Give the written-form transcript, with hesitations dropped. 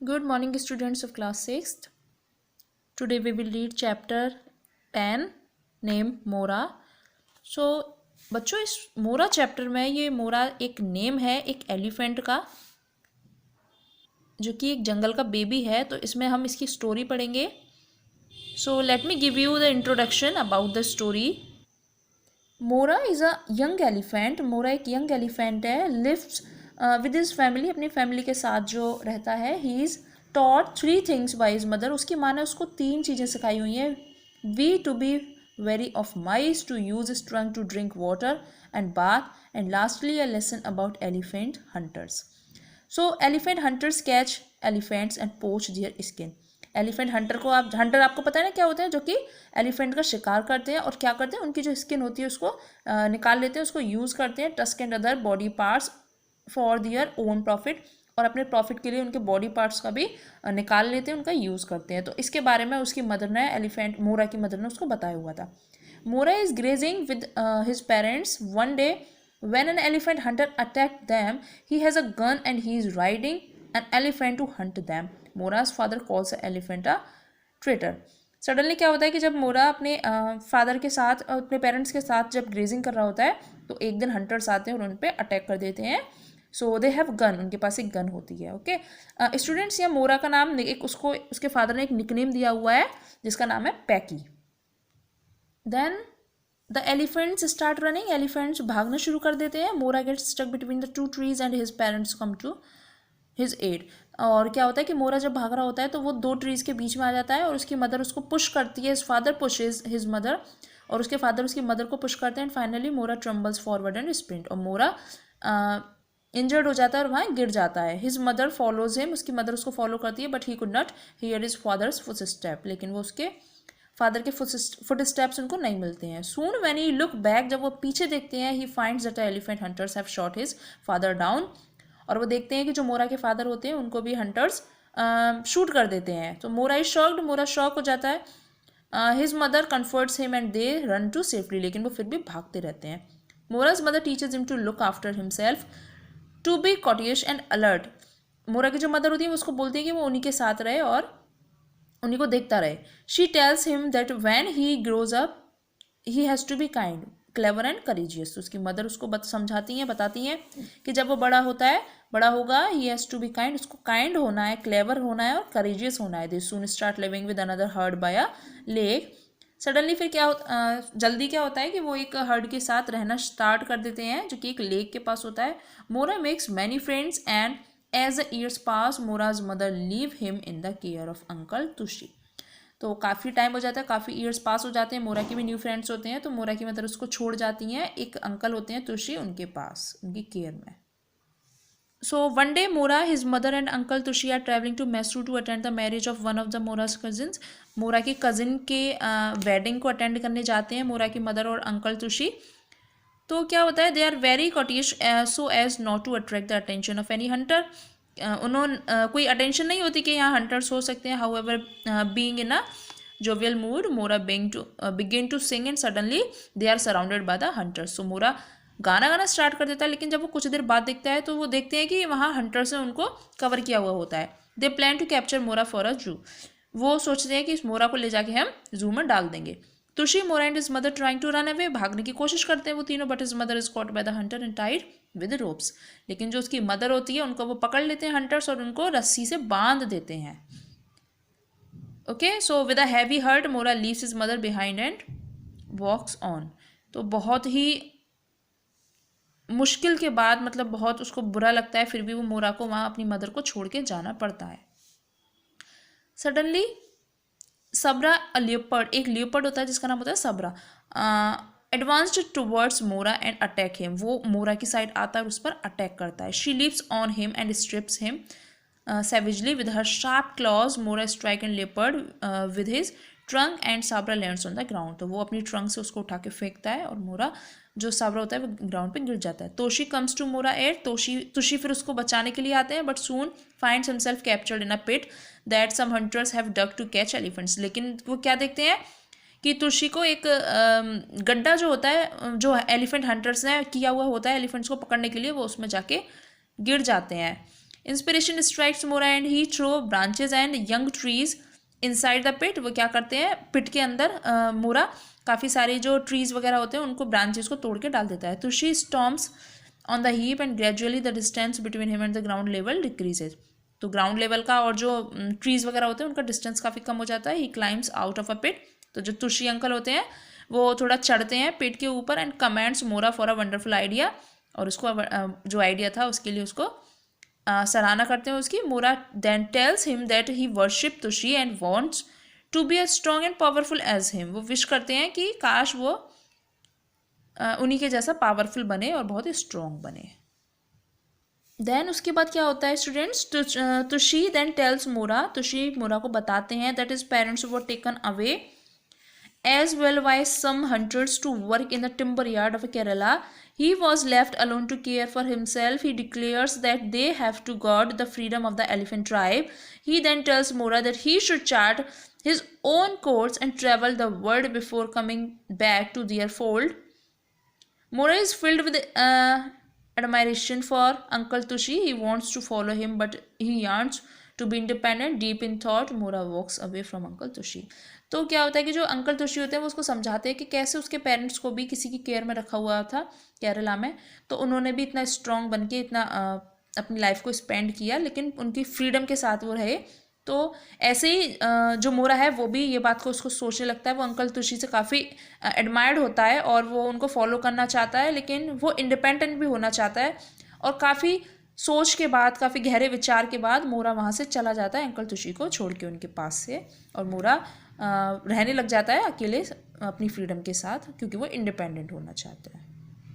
Good morning, students of class 6th. Today we will read chapter 10 name मोरा. So बच्चों इस मोरा chapter में ये मोरा एक नेम है एक एलिफेंट का जो कि एक जंगल का बेबी है. तो इसमें हम इसकी स्टोरी पढ़ेंगे. So let me give you the introduction about the story. Mora is a young elephant. Mora एक यंग एलिफेंट है. लिव्स विद हिज फैमिली, अपनी फैमिली के साथ जो रहता है. He is taught 3 things by his mother. उसकी माँ ने उसको 3 चीज़ें सिखाई हुई हैं. We to be wary of mice, to use his trunk to drink water and bath, and lastly a lesson about elephant hunters. So elephant hunters catch elephants and पोच their skin. Elephant Hunter आपको पता है ना क्या होते हैं, जो कि एलिफेंट का शिकार करते हैं और क्या करते हैं, उनकी जो स्किन होती है उसको निकाल लेते हैं, उसको यूज़ करते हैं tusk and other body parts for their own profit. और अपने प्रॉफिट के लिए उनके बॉडी पार्ट्स का भी निकाल लेते हैं, उनका यूज़ करते हैं. तो इसके बारे में उसकी मदर ने एलिफेंट मोरा की मदर ने उसको बताया हुआ था. मोरा is grazing with his parents. One day when an elephant hunter attacked them, he has a gun and he is riding an elephant to hunt them. Mora's father calls the elephant a traitor. Suddenly क्या होता है कि जब मोरा अपने father के साथ अपने पेरेंट्स के साथ जब ग्रेजिंग कर रहा होता है तो एक दिन हंटर्स आते हैं और उन पर अटैक कर देते हैं. सो दे हैव गन, उनके पास एक गन होती है. ओके स्टूडेंट्स, या मोरा का नाम एक उसको उसके फादर ने एक निकनेम दिया हुआ है जिसका नाम है Paki. Then the elephants start running. Elephants भागना शुरू कर देते हैं. Mora gets stuck between the 2 trees and his parents come to his aid. और क्या होता है कि मोरा जब भाग रहा होता है तो वो 2 ट्रीज के बीच में आ जाता है और उसकी मदर उसको पुश करती है. His father pushes his mother, और उसके फादर उसकी मदर को पुश करते हैं. एंड फाइनली मोरा ट्रम्बल्स फॉरवर्ड एंड स्प्रिंट. और मोरा इंजर्ड हो जाता है और वहाँ गिर जाता है. His mother follows him. उसकी मदर उसको फॉलो करती है but he could not here his father's foot step. लेकिन वो उसके फादर के फुट स्टेप्स उनको नहीं मिलते हैं. सून व्हेन ही लुक बैक, जब वो पीछे देखते हैं, he finds that elephant hunters have shot his father down. और वो देखते हैं कि जो मोरा के फादर होते हैं उनको भी हंटर्स शूट कर देते हैं. तो मोरा इज शॉक्ड. मोरा शॉक हो जाता है. His mother comforts him and they run to safely. लेकिन वो फिर भी भागते रहते हैं. Mora's mother teachers him to look after himself, to be cautious and alert. Mora की जो मदर होती है उसको बोलती है कि वो उन्हीं के साथ रहे और उन्हीं को देखता रहे. She tells him that when he grows up he has to be kind, clever and courageous. उसकी मदर उसको समझाती हैं, बताती हैं कि जब वो बड़ा होगा he has to be kind, उसको काइंड होना है, क्लेवर होना है और करेजियस होना है. They soon start living with another herd by a lake. Suddenly फिर जल्दी क्या होता है कि वो एक हर्ड के साथ रहना स्टार्ट कर देते हैं जो कि एक लेक के पास होता है. Mora makes many friends and as the years pass Mora's mother leave him in the care of uncle Tushi. तो काफ़ी टाइम हो जाता है, काफ़ी ईयर्स पास हो जाते हैं. मोरा के भी न्यू फ्रेंड्स होते हैं तो मोरा की मदर उसको छोड़ जाती हैं एक अंकल होते हैं तुशी, उनके पास, उनकी केयर में. So one day Mora, his mother and uncle Tushi are travelling to Mysore to attend the marriage of one of the Mora's cousins. Mora की कजिन के वेडिंग को अटेंड करने जाते हैं मोरा की मदर और अंकल तुशी. तो क्या होता है, they are very cautious so as not to attract the attention of any hunter. उन्होंने कोई अटेंशन नहीं होती कि यहाँ हंटर्स हो सकते हैं. However being in a jovial mood, Mora begin to sing and suddenly they are surrounded by the hunters. So Mora गाना स्टार्ट कर देता है, लेकिन जब वो कुछ देर बाद देखता है तो वो देखते हैं कि वहाँ हंटर्स ने उनको कवर किया हुआ होता है. दे प्लान टू कैप्चर मोरा फॉर अ जू. वो सोचते हैं कि इस मोरा को ले जाके हम जू में डाल देंगे. Tushi, Mora and his mother trying to run away, भागने की कोशिश करते हैं वो तीनों. But his mother is caught by the hunter and tied with ropes. लेकिन जो उसकी मदर होती है उनको वो पकड़ लेते हैं हंटर्स और उनको रस्सी से बांध देते हैं. Okay, so with a heavy heart Mora leaves his mother behind and walks on. तो बहुत ही मुश्किल के बाद, मतलब बहुत उसको बुरा लगता है, फिर भी वो मोरा को वहाँ अपनी मदर को छोड़ के जाना पड़ता है. सडनली सबरा अ लियोपर्ड, एक लियोपर्ड होता है जिसका नाम होता है सबरा, एडवांस्ड टुवर्ड्स मोरा एंड अटैक हिम. वो मोरा की साइड आता है और उस पर अटैक करता है. She leaves on him and strips him savagely with her sharp claws. Mora strike and leopard with his trunk and Sabra lands on the ground. तो वो अपनी ट्रंक से उसको उठा के फेंकता है और मोरा जो साबरा होता है वो ग्राउंड पे गिर जाता है. Toshi comes to Mora aid. Tushi फिर उसको बचाने के लिए आते हैं but soon finds himself captured in a pit that some hunters have dug to catch elephants. लेकिन वो क्या देखते हैं कि तुशी को एक गड्ढा जो होता है, जो एलिफेंट हंटर्स ने किया हुआ होता है एलिफेंट्स को पकड़ने के लिए, वो उसमें जाके गिर जाते हैं. Inspiration strikes Mora and he throw branches and young trees inside the pit. वो क्या करते हैं, पिट के अंदर मोरा काफ़ी सारे जो ट्रीज़ वगैरह होते हैं उनको ब्रांचेस को तोड़ के डाल देता है। तो she stomps on the heap and gradually the distance between him and the ground level decreases. तो ग्राउंड लेवल का और जो ट्रीज़ वगैरह होते हैं उनका डिस्टेंस काफ़ी कम हो जाता है। ही क्लाइम्स आउट ऑफ अ पिट। तो जो तुशी अंकल होते हैं वो थोड़ा चढ़ते हैं पेट के ऊपर एंड कमेंट्स मोरा फॉर अ वंडरफुल आइडिया। और उसको जो आइडिया था उसके लिए उसको सराहना करते हैं उसकी। Mora then tells him that he worships Tushi and wants to be as strong and powerful as him. वो विश करते हैं कि काश वो उन्हीं के जैसा पावरफुल बने और बहुत स्ट्रॉन्ग बने। देन उसके बाद क्या होता है स्टूडेंट्स, तुशी देन टेल्स मोरा, तुशी मोरा को बताते हैं that is parents were taken away as well by some hunters to work in the timber yard of Kerala. He was left alone to care for himself. He declares that they have to guard the freedom of the elephant tribe. He then tells Mora that he should chart his own course and travel the world before coming back to their fold. Mora is filled with admiration for Uncle Tushi. He wants to follow him, but he yearns to be independent. Deep in thought, Mora walks away from Uncle Tushi. तो क्या होता है कि जो uncle तुशी होते हैं वो उसको समझाते हैं कि कैसे उसके पेरेंट्स को भी किसी की केयर में रखा हुआ था केरला में, तो उन्होंने भी इतना स्ट्रॉन्ग बन के इतना अपनी लाइफ को स्पेंड किया, लेकिन उनकी फ्रीडम के साथ वो रहे। तो ऐसे ही जो मोरा है वो भी ये बात को उसको सोचने लगता है। वो अंकल तुशी से काफ़ी एडमायर्ड होता है और वो उनको फॉलो करना चाहता है, लेकिन वो इंडिपेंडेंट भी होना चाहता है। और काफ़ी सोच के बाद, काफ़ी गहरे विचार के बाद मोरा वहाँ से चला जाता है अंकल तुशी को छोड़ के उनके पास से, और मोरा रहने लग जाता है अकेले अपनी फ्रीडम के साथ, क्योंकि वो इंडिपेंडेंट होना चाहता है।